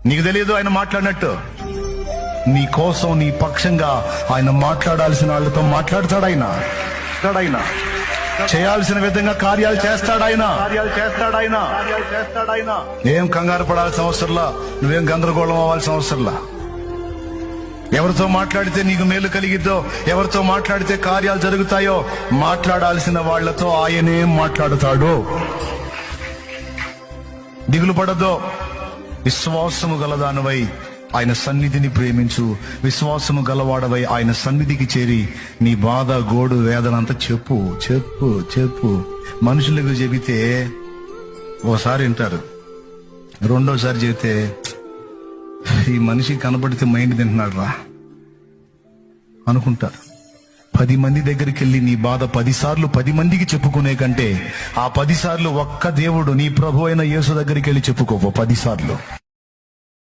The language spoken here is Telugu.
నీకు తెలియదు ఆయన మాట్లాడినట్టు. నీ కోసం, నీ పక్షంగా ఆయన మాట్లాడాల్సిన వాళ్ళతో మాట్లాడతాడు. ఆయన చేయాల్సిన విధంగా కార్యాలు చేస్తాడు. ఏం కంగారు పడాల్సిన అవసరంలా, నువ్వేం గందరగోళం అవ్వాల్సిన అవసరంలా. ఎవరితో మాట్లాడితే నీకు మేలు కలిగిద్దో, ఎవరితో మాట్లాడితే కార్యాలు జరుగుతాయో మాట్లాడాల్సిన వాళ్లతో ఆయనే మాట్లాడుతాడు. దిగులు పడద్దో. విశ్వాసము గలదానవై ఆయన సన్నిధిని ప్రేమించు. విశ్వాసము గలవాడవై ఆయన సన్నిధికి చేరి నీ బాధ, గోడు, వేదన అంతా చెప్పు. మనుషులకు చెబితే ఓసారి వింటారు, రెండోసారి చెబితే ఈ మనిషి కనపడితే మైండ్ తింటున్నాడు రా అనుకుంటారు. 10 మంది దగ్గరికి వెళ్ళి నీ బాధ 10 సార్లు 10 మందికి చెప్పుకునే కంటే ఆ 10 సార్లు ఒక్క దేవుడు, నీ ప్రభు అయిన యేసు దగ్గరికి వెళ్ళి చెప్పుకోపో 10 సార్లు.